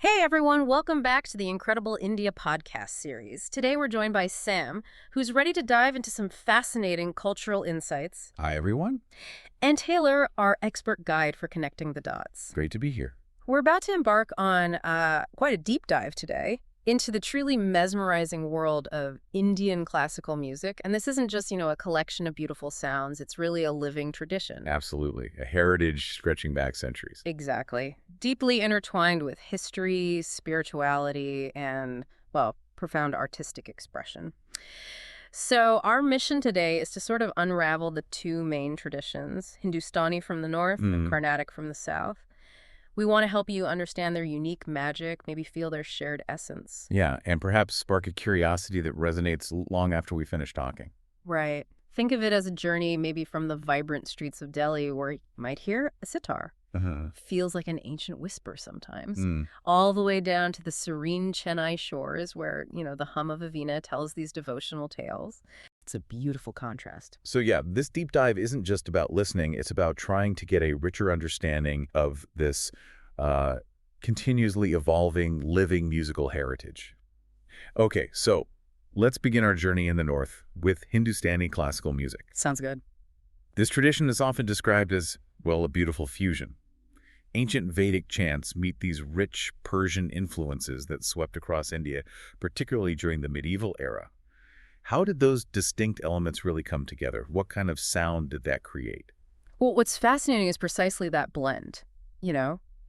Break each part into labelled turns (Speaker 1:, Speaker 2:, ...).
Speaker 1: Hey everyone, welcome back to the Incredible India podcast series. Today we're joined by Sam, who's ready to dive into some fascinating cultural insights,
Speaker 2: Hi, everyone.
Speaker 1: and Taylor, our expert guide for connecting the dots.
Speaker 2: Great to be here.
Speaker 1: We're about to embark on quite a deep dive today into the truly mesmerizing world of Indian classical music. And this isn't just, a collection of beautiful sounds. It's really a living tradition.
Speaker 2: Absolutely. A heritage stretching back centuries.
Speaker 1: Exactly. Deeply intertwined with history, spirituality, and, well, profound artistic expression. So our mission today is to sort of unravel the two main traditions, Hindustani from the north and Carnatic from the south. We want to help you understand their unique magic, maybe feel their shared essence.
Speaker 2: Yeah, and perhaps spark a curiosity that resonates long after we finish talking.
Speaker 1: Right. Think of it as a journey maybe from the vibrant streets of Delhi where you might hear a sitar. Feels like an ancient whisper sometimes. All the way down to the serene Chennai shores where, the hum of a veena tells these devotional tales. It's a beautiful contrast.
Speaker 2: So yeah, this deep dive isn't just about listening. It's about trying to get a richer understanding of this continuously evolving, living musical heritage. Okay, so let's begin our journey in the north with Hindustani classical music.
Speaker 1: Sounds good.
Speaker 2: This tradition is often described as, well, a beautiful fusion. Ancient Vedic chants meet these rich Persian influences that swept across India, particularly during the medieval era. How did those distinct elements really come together? What kind of sound did that create?
Speaker 1: Well, what's fascinating is precisely that blend.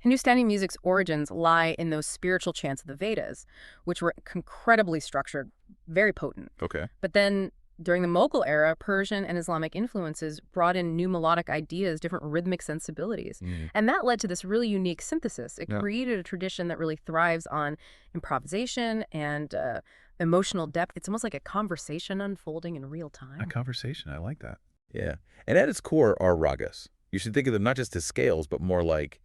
Speaker 1: Hindustani music's origins lie in those spiritual chants of the Vedas, which were incredibly structured, very potent.
Speaker 2: Okay.
Speaker 1: But then during the Mughal era, Persian and Islamic influences brought in new melodic ideas, different rhythmic sensibilities. And that led to this really unique synthesis. It created a tradition that really thrives on improvisation and emotional depth. It's almost like a conversation unfolding in real time.
Speaker 2: A conversation. I like that. Yeah. And at its core are ragas. You should think of them not just as scales, but more like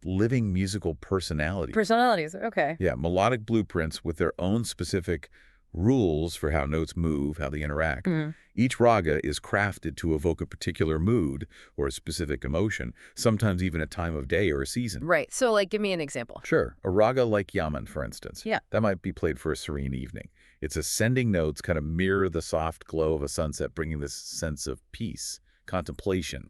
Speaker 2: living musical personalities.
Speaker 1: Personalities, okay.
Speaker 2: Yeah, melodic blueprints with their own specific rules for how notes move, how they interact. Each raga is crafted to evoke a particular mood or a specific emotion, sometimes even a time of day or a season.
Speaker 1: Right. So, give me an example.
Speaker 2: Sure. A raga like Yaman, for instance.
Speaker 1: Yeah.
Speaker 2: That might be played for a serene evening. Its ascending notes kind of mirror the soft glow of a sunset, bringing this sense of peace, contemplation.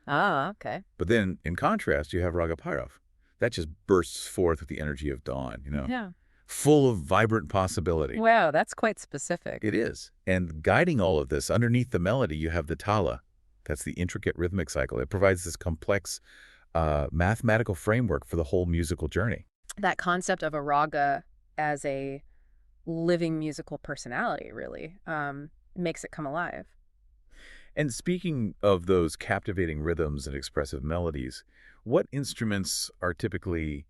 Speaker 1: Ah, okay.
Speaker 2: But then, in contrast, you have Raga Bhairav. That just bursts forth with the energy of dawn,
Speaker 1: Yeah.
Speaker 2: full of vibrant possibility.
Speaker 1: Wow, that's quite specific.
Speaker 2: It is. And guiding all of this, underneath the melody, you have the tala. That's the intricate rhythmic cycle. It provides this complex mathematical framework for the whole musical journey.
Speaker 1: That concept of a raga as a living musical personality really makes it come alive.
Speaker 2: And speaking of those captivating rhythms and expressive melodies, what instruments are typically,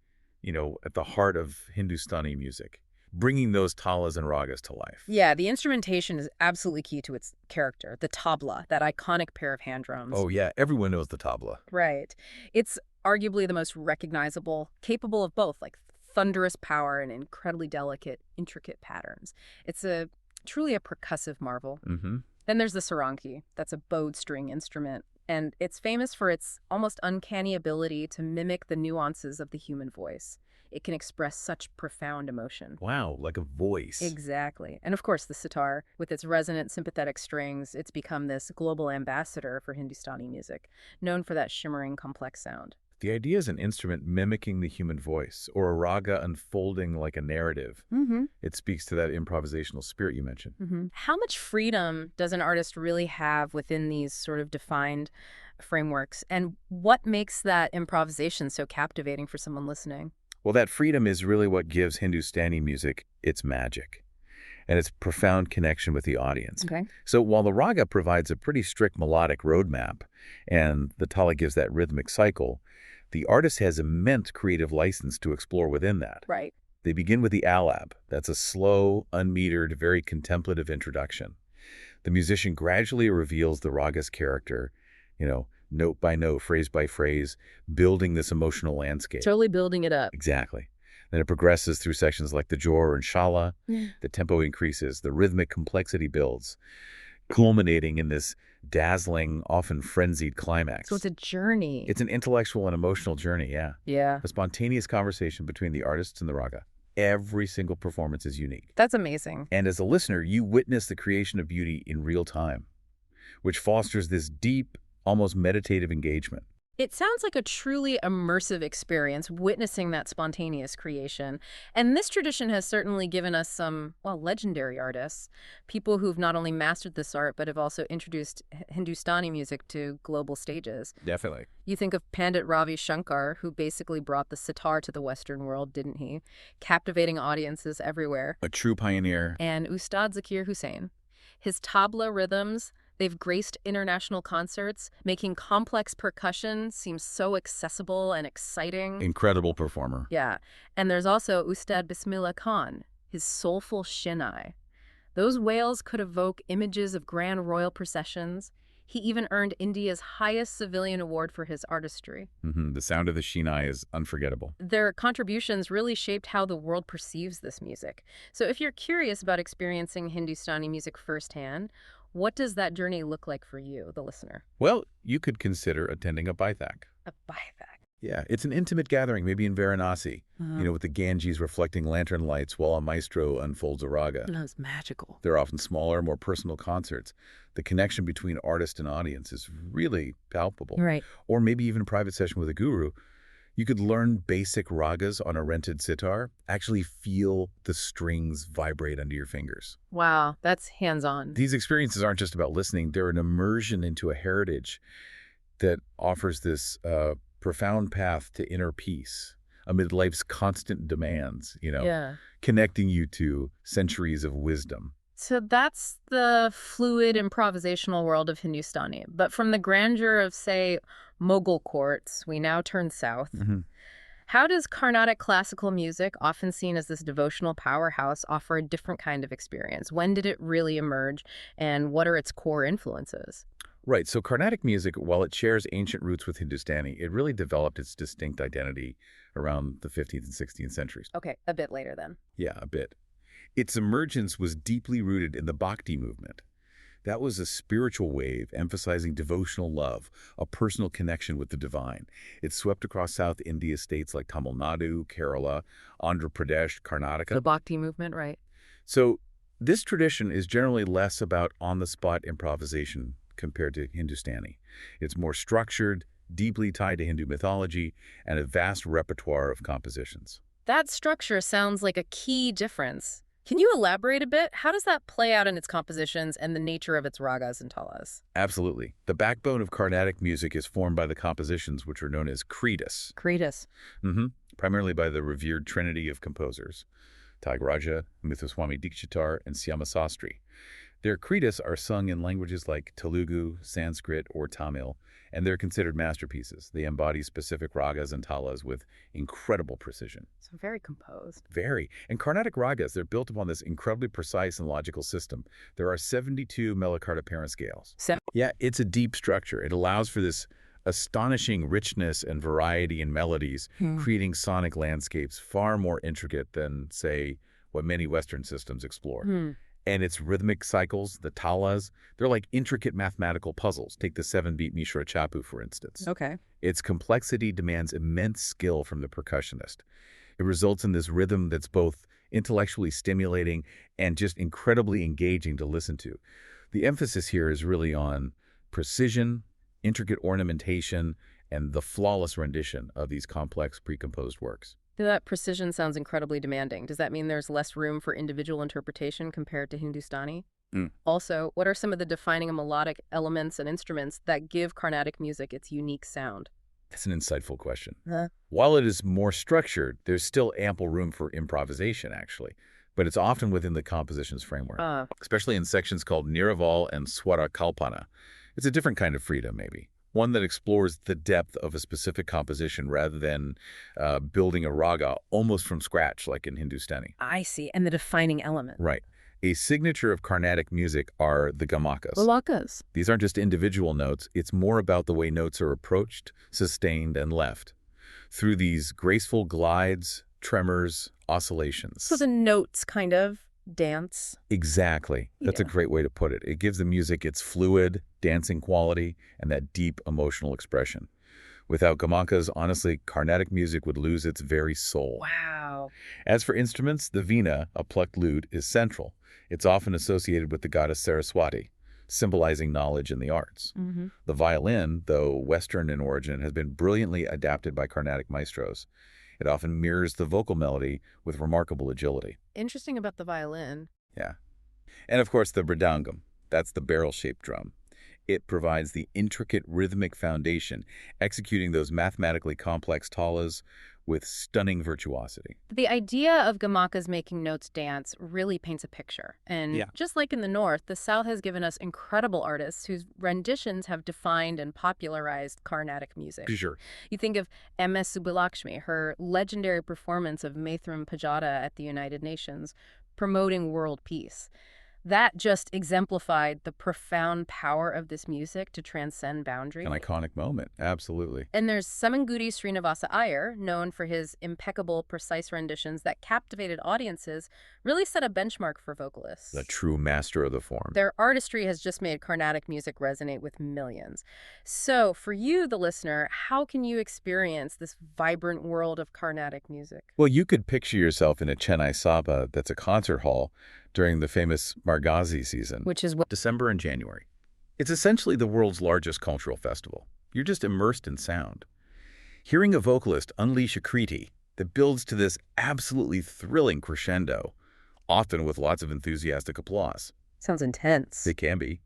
Speaker 2: at the heart of Hindustani music, bringing those talas and ragas to life?
Speaker 1: Yeah, the instrumentation is absolutely key to its character. The tabla, that iconic pair of hand drums.
Speaker 2: Oh, yeah. Everyone knows the tabla.
Speaker 1: Right. It's arguably the most recognizable, capable of both, thunderous power and incredibly delicate, intricate patterns. It's truly a percussive marvel. Then there's the sarangi. That's a bowed string instrument, and it's famous for its almost uncanny ability to mimic the nuances of the human voice. It can express such profound emotion.
Speaker 2: Wow, like a voice.
Speaker 1: Exactly. And of course, the sitar, with its resonant, sympathetic strings, it's become this global ambassador for Hindustani music, known for that shimmering, complex sound.
Speaker 2: The idea is an instrument mimicking the human voice, or a raga unfolding like a narrative. It speaks to that improvisational spirit you mentioned.
Speaker 1: How much freedom does an artist really have within these sort of defined frameworks? And what makes that improvisation so captivating for someone listening?
Speaker 2: Well, that freedom is really what gives Hindustani music its magic and its profound connection with the audience.
Speaker 1: Okay.
Speaker 2: So while the raga provides a pretty strict melodic roadmap and the tala gives that rhythmic cycle, the artist has immense creative license to explore within that.
Speaker 1: Right.
Speaker 2: They begin with the alab. That's a slow, unmetered, very contemplative introduction. The musician gradually reveals the raga's character, note by note, phrase by phrase, building this emotional landscape.
Speaker 1: Totally building it up.
Speaker 2: Exactly. Then it progresses through sections like the jor and shala. The tempo increases, the rhythmic complexity builds. culminating in this dazzling, often frenzied climax.
Speaker 1: So it's a journey.
Speaker 2: It's an intellectual and emotional journey, yeah.
Speaker 1: Yeah.
Speaker 2: A spontaneous conversation between the artists and the raga. Every single performance is unique.
Speaker 1: That's amazing.
Speaker 2: And as a listener, you witness the creation of beauty in real time, which fosters this deep, almost meditative engagement.
Speaker 1: It sounds like a truly immersive experience, witnessing that spontaneous creation. And this tradition has certainly given us some, well, legendary artists, people who've not only mastered this art, but have also introduced Hindustani music to global stages.
Speaker 2: Definitely.
Speaker 1: You think of Pandit Ravi Shankar, who basically brought the sitar to the Western world, didn't he? Captivating audiences everywhere.
Speaker 2: A true pioneer.
Speaker 1: And Ustad Zakir Hussain. His tabla rhythms, they've graced international concerts, making complex percussion seem so accessible and exciting.
Speaker 2: Incredible performer.
Speaker 1: Yeah. And there's also Ustad Bismillah Khan, his soulful shinai. Those wails could evoke images of grand royal processions. He even earned India's highest civilian award for his artistry.
Speaker 2: The sound of the shinai is unforgettable.
Speaker 1: Their contributions really shaped how the world perceives this music. So if you're curious about experiencing Hindustani music firsthand, what does that journey look like for you, the listener?
Speaker 2: Well, you could consider attending a Baithak.
Speaker 1: A Baithak.
Speaker 2: Yeah, it's an intimate gathering, maybe in Varanasi, with the Ganges reflecting lantern lights while a maestro unfolds a raga.
Speaker 1: That's magical.
Speaker 2: They're often smaller, more personal concerts. The connection between artist and audience is really palpable.
Speaker 1: Right.
Speaker 2: Or maybe even a private session with a guru. You could learn basic ragas on a rented sitar, actually feel the strings vibrate under your fingers.
Speaker 1: Wow, that's hands-on.
Speaker 2: These experiences aren't just about listening. They're an immersion into a heritage that offers this profound path to inner peace amid life's constant demands, connecting you to centuries of wisdom.
Speaker 1: So that's the fluid improvisational world of Hindustani. But from the grandeur of, say, Mughal courts, we now turn south. How does Carnatic classical music, often seen as this devotional powerhouse, offer a different kind of experience? When did it really emerge, and what are its core influences?
Speaker 2: Right. So Carnatic music, while it shares ancient roots with Hindustani, it really developed its distinct identity around the 15th and 16th centuries.
Speaker 1: Okay, a bit later then.
Speaker 2: Yeah, a bit. Its emergence was deeply rooted in the Bhakti movement. That was a spiritual wave emphasizing devotional love, a personal connection with the divine. It swept across South India states like Tamil Nadu, Kerala, Andhra Pradesh, Karnataka.
Speaker 1: The Bhakti movement, right.
Speaker 2: So this tradition is generally less about on-the-spot improvisation compared to Hindustani. It's more structured, deeply tied to Hindu mythology, and a vast repertoire of compositions.
Speaker 1: That structure sounds like a key difference. Can you elaborate a bit? How does that play out in its compositions and the nature of its ragas and talas?
Speaker 2: Absolutely. The backbone of Carnatic music is formed by the compositions which are known as kritas.
Speaker 1: Kritas.
Speaker 2: Primarily by the revered trinity of composers, Tyagaraja, Muthuswami Dikshitar, and Syama Sastri. Their kritas are sung in languages like Telugu, Sanskrit, or Tamil, and they're considered masterpieces. They embody specific ragas and talas with incredible precision.
Speaker 1: So very composed.
Speaker 2: Very. And Carnatic ragas, they're built upon this incredibly precise and logical system. There are 72 Melakarta parent scales. Yeah, it's a deep structure. It allows for this astonishing richness and variety in melodies, creating sonic landscapes far more intricate than, say, what many Western systems explore. And its rhythmic cycles, the talas, they're like intricate mathematical puzzles. Take the 7-beat Mishra Chapu, for instance.
Speaker 1: Okay.
Speaker 2: Its complexity demands immense skill from the percussionist. It results in this rhythm that's both intellectually stimulating and just incredibly engaging to listen to. The emphasis here is really on precision, intricate ornamentation, and the flawless rendition of these complex pre-composed works.
Speaker 1: That precision sounds incredibly demanding. Does that mean there's less room for individual interpretation compared to Hindustani? Also, what are some of the defining melodic elements and instruments that give Carnatic music its unique sound?
Speaker 2: That's an insightful question. While it is more structured, there's still ample room for improvisation, actually. But it's often within the composition's framework, especially in sections called Niraval and Swara Kalpana. It's a different kind of freedom, maybe. One that explores the depth of a specific composition rather than building a raga almost from scratch like in Hindustani.
Speaker 1: I see. And the defining element.
Speaker 2: Right. A signature of Carnatic music are the gamakas.
Speaker 1: Gamakas.
Speaker 2: These aren't just individual notes. It's more about the way notes are approached, sustained, and left. Through these graceful glides, tremors, oscillations.
Speaker 1: So the notes kind of dance.
Speaker 2: Exactly. That's a great way to put it. It gives the music its fluid, dancing quality and that deep emotional expression. Without gamakas, honestly, Carnatic music would lose its very soul.
Speaker 1: Wow.
Speaker 2: As for instruments, the veena, a plucked lute, is central. It's often associated with the goddess Saraswati, symbolizing knowledge in the arts. The violin, though Western in origin, has been brilliantly adapted by Carnatic maestros. It often mirrors the vocal melody with remarkable agility.
Speaker 1: Interesting about the violin.
Speaker 2: Yeah. And of course, the mridangam. That's the barrel-shaped drum. It provides the intricate rhythmic foundation, executing those mathematically complex talas with stunning virtuosity.
Speaker 1: The idea of gamakas making notes dance really paints a picture. And just like in the North, the South has given us incredible artists whose renditions have defined and popularized Carnatic music.
Speaker 2: Sure.
Speaker 1: You think of M.S. Subbulakshmi, her legendary performance of Maithram Pajata at the United Nations, promoting world peace. That just exemplified the profound power of this music to transcend boundaries.
Speaker 2: An iconic moment, absolutely.
Speaker 1: And there's Semangudi Srinivasa Iyer, known for his impeccable, precise renditions that captivated audiences, really set a benchmark for vocalists.
Speaker 2: The true master of the form.
Speaker 1: Their artistry has just made Carnatic music resonate with millions. So, for you, the listener, how can you experience this vibrant world of Carnatic music?
Speaker 2: Well, you could picture yourself in a Chennai Sabha that's a concert hall during the famous Margazi season,
Speaker 1: Which is what?
Speaker 2: December and January. It's essentially the world's largest cultural festival. You're just immersed in sound. Hearing a vocalist unleash a kriti that builds to this absolutely thrilling crescendo, often with lots of enthusiastic applause.
Speaker 1: Sounds intense.
Speaker 2: They can be.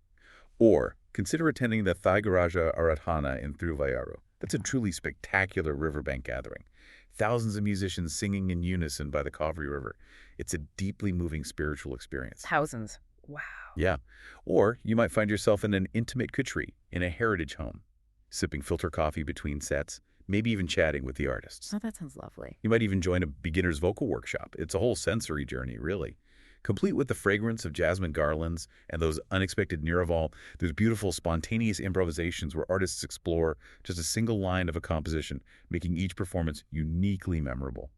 Speaker 2: Or consider attending the Thaigaraja Aradhana in Thiruvayaru. That's a truly spectacular riverbank gathering. Thousands of musicians singing in unison by the Kaveri River. It's a deeply moving spiritual experience.
Speaker 1: Thousands. Wow.
Speaker 2: Yeah. Or you might find yourself in an intimate kutri in a heritage home, sipping filter coffee between sets, maybe even chatting with the artists.
Speaker 1: Oh, that sounds lovely.
Speaker 2: You might even join a beginner's vocal workshop. It's a whole sensory journey, really. Complete with the fragrance of jasmine garlands and those unexpected niraval, those beautiful spontaneous improvisations where artists explore just a single line of a composition, making each performance uniquely memorable.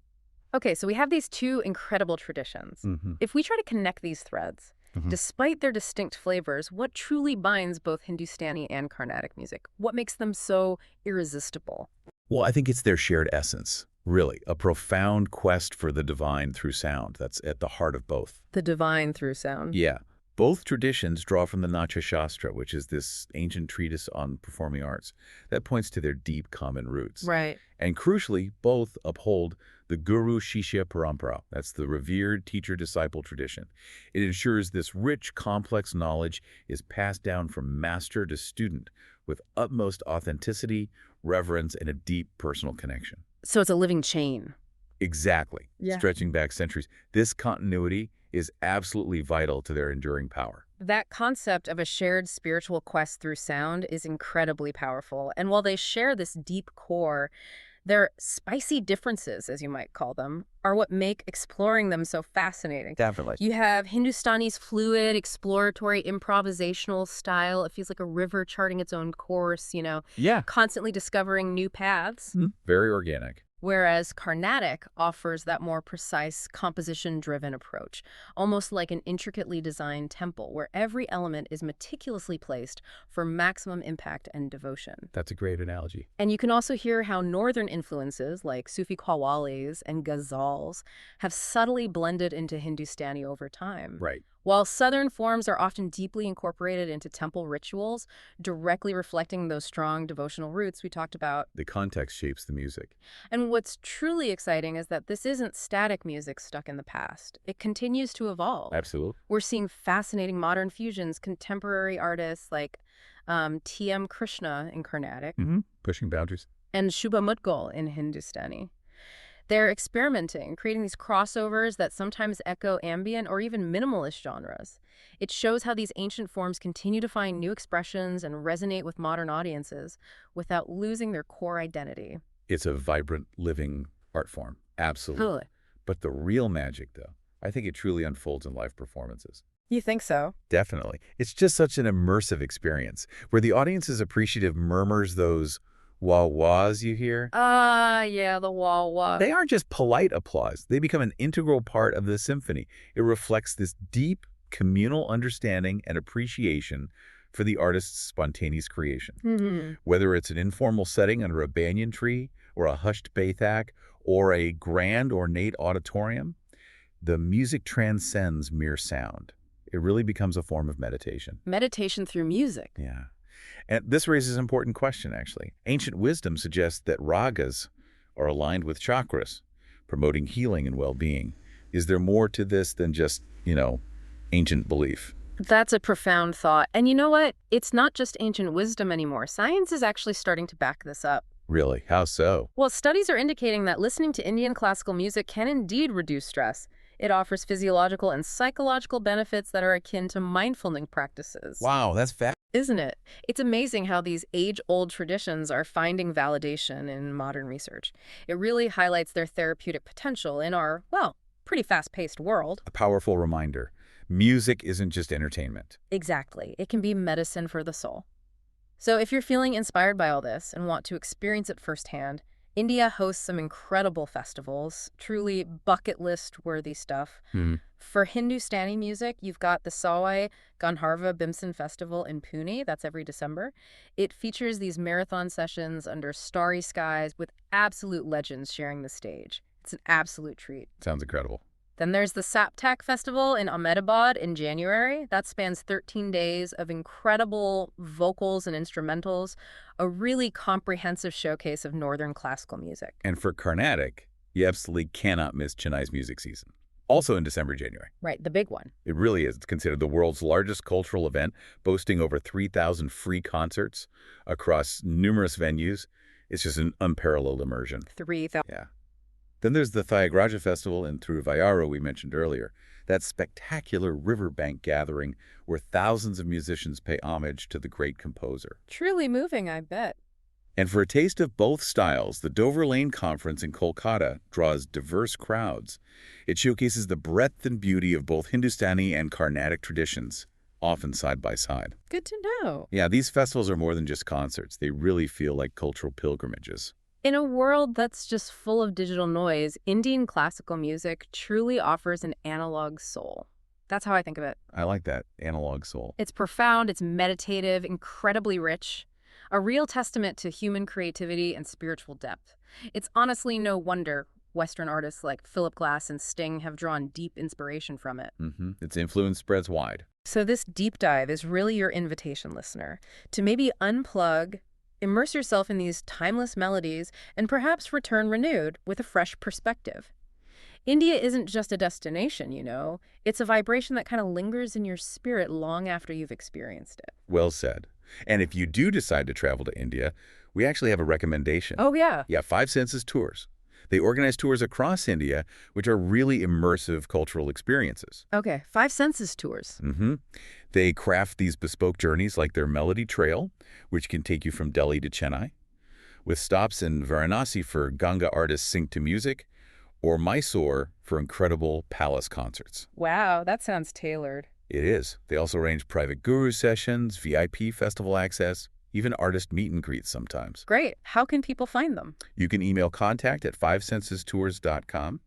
Speaker 1: Okay, so we have these two incredible traditions. If we try to connect these threads, despite their distinct flavors, what truly binds both Hindustani and Carnatic music? What makes them so irresistible?
Speaker 2: Well, I think it's their shared essence. Really, a profound quest for the divine through sound. That's at the heart of both.
Speaker 1: The divine through sound.
Speaker 2: Yeah. Both traditions draw from the Natya Shastra, which is this ancient treatise on performing arts that points to their deep common roots.
Speaker 1: Right.
Speaker 2: And crucially, both uphold the Guru Shishya Parampara. That's the revered teacher-disciple tradition. It ensures this rich, complex knowledge is passed down from master to student with utmost authenticity, reverence, and a deep personal connection.
Speaker 1: So it's a living chain.
Speaker 2: Exactly.
Speaker 1: Yeah.
Speaker 2: Stretching back centuries. This continuity is absolutely vital to their enduring power.
Speaker 1: That concept of a shared spiritual quest through sound is incredibly powerful. And while they share this deep core, their spicy differences, as you might call them, are what make exploring them so fascinating.
Speaker 2: Definitely.
Speaker 1: You have Hindustani's fluid, exploratory, improvisational style. It feels like a river charting its own course, constantly discovering new paths.
Speaker 2: Very organic.
Speaker 1: Whereas Carnatic offers that more precise, composition-driven approach, almost like an intricately designed temple where every element is meticulously placed for maximum impact and devotion.
Speaker 2: That's a great analogy.
Speaker 1: And you can also hear how northern influences like Sufi qawwalis and ghazals have subtly blended into Hindustani over time.
Speaker 2: Right.
Speaker 1: While southern forms are often deeply incorporated into temple rituals, directly reflecting those strong devotional roots we talked about.
Speaker 2: The context shapes the music.
Speaker 1: And what's truly exciting is that this isn't static music stuck in the past. It continues to evolve.
Speaker 2: Absolutely.
Speaker 1: We're seeing fascinating modern fusions, contemporary artists like T.M. Krishna in Carnatic.
Speaker 2: Pushing boundaries.
Speaker 1: And Shubha Mudgal in Hindustani. They're experimenting, creating these crossovers that sometimes echo ambient or even minimalist genres. It shows how these ancient forms continue to find new expressions and resonate with modern audiences without losing their core identity.
Speaker 2: It's a vibrant, living art form. Absolutely.
Speaker 1: Totally.
Speaker 2: But the real magic, though, I think it truly unfolds in live performances.
Speaker 1: You think so?
Speaker 2: Definitely. It's just such an immersive experience where the audience's appreciative murmurs those wah-wahs you hear?
Speaker 1: Yeah, the wah-wah.
Speaker 2: They aren't just polite applause. They become an integral part of the symphony. It reflects this deep communal understanding and appreciation for the artist's spontaneous creation. Whether it's an informal setting under a banyan tree or a hushed Baithak or a grand ornate auditorium, the music transcends mere sound. It really becomes a form of meditation.
Speaker 1: Meditation through music.
Speaker 2: Yeah. And this raises an important question, actually. Ancient wisdom suggests that ragas are aligned with chakras, promoting healing and well-being. Is there more to this than just, ancient belief?
Speaker 1: That's a profound thought. And you know what? It's not just ancient wisdom anymore. Science is actually starting to back this up.
Speaker 2: Really? How so?
Speaker 1: Well, studies are indicating that listening to Indian classical music can indeed reduce stress. It offers physiological and psychological benefits that are akin to mindfulness practices.
Speaker 2: Wow, that's fast.
Speaker 1: Isn't it? It's amazing how these age-old traditions are finding validation in modern research. It really highlights their therapeutic potential in our, well, pretty fast-paced world.
Speaker 2: A powerful reminder. Music isn't just entertainment.
Speaker 1: Exactly. It can be medicine for the soul. So if you're feeling inspired by all this and want to experience it firsthand, India hosts some incredible festivals, truly bucket list-worthy stuff. For Hindustani music, you've got the Sawai Gandharva Bhimsen Festival in Pune. That's every December. It features these marathon sessions under starry skies with absolute legends sharing the stage. It's an absolute treat.
Speaker 2: Sounds incredible.
Speaker 1: Then there's the Saptak Festival in Ahmedabad in January. That spans 13 days of incredible vocals and instrumentals, a really comprehensive showcase of Northern classical music.
Speaker 2: And for Carnatic, you absolutely cannot miss Chennai's music season. Also in December, January.
Speaker 1: Right, the big one.
Speaker 2: It really is. It's considered the world's largest cultural event, boasting over 3,000 free concerts across numerous venues. It's just an unparalleled immersion.
Speaker 1: 3,000.
Speaker 2: Yeah. Then there's the Thayagraja Festival in Thiruvayuru we mentioned earlier. That spectacular riverbank gathering where thousands of musicians pay homage to the great composer.
Speaker 1: Truly moving, I bet.
Speaker 2: And for a taste of both styles, the Dover Lane Conference in Kolkata draws diverse crowds. It showcases the breadth and beauty of both Hindustani and Carnatic traditions, often side by side.
Speaker 1: Good to know.
Speaker 2: Yeah, these festivals are more than just concerts. They really feel like cultural pilgrimages.
Speaker 1: In a world that's just full of digital noise, Indian classical music truly offers an analog soul. That's how I think of it.
Speaker 2: I like that, analog soul.
Speaker 1: It's profound, it's meditative, incredibly rich, a real testament to human creativity and spiritual depth. It's honestly no wonder Western artists like Philip Glass and Sting have drawn deep inspiration from it.
Speaker 2: Its influence spreads wide.
Speaker 1: So this deep dive is really your invitation, listener, to maybe unplug, immerse yourself in these timeless melodies, and perhaps return renewed with a fresh perspective. India isn't just a destination, It's a vibration that kind of lingers in your spirit long after you've experienced it.
Speaker 2: Well said. And if you do decide to travel to India, we actually have a recommendation.
Speaker 1: Oh, yeah.
Speaker 2: Yeah, Five Senses Tours. They organize tours across India, which are really immersive cultural experiences.
Speaker 1: Okay, Five Senses tours.
Speaker 2: They craft these bespoke journeys like their Melody Trail, which can take you from Delhi to Chennai, with stops in Varanasi for Ganga artists sing to music, or Mysore for incredible palace concerts.
Speaker 1: Wow, that sounds tailored.
Speaker 2: It is. They also arrange private guru sessions, VIP festival access, even artist meet and greets sometimes.
Speaker 1: Great. How can people find them?
Speaker 2: You can email contact@fivesensestours.com.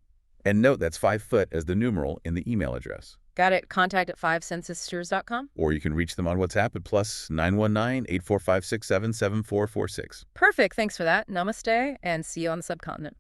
Speaker 2: And note that's 5 foot as the numeral in the email address.
Speaker 1: Got it. Contact@fivesensestours.com.
Speaker 2: Or you can reach them on WhatsApp at +919-845677446.
Speaker 1: Perfect. Thanks for that. Namaste, and see you on the subcontinent.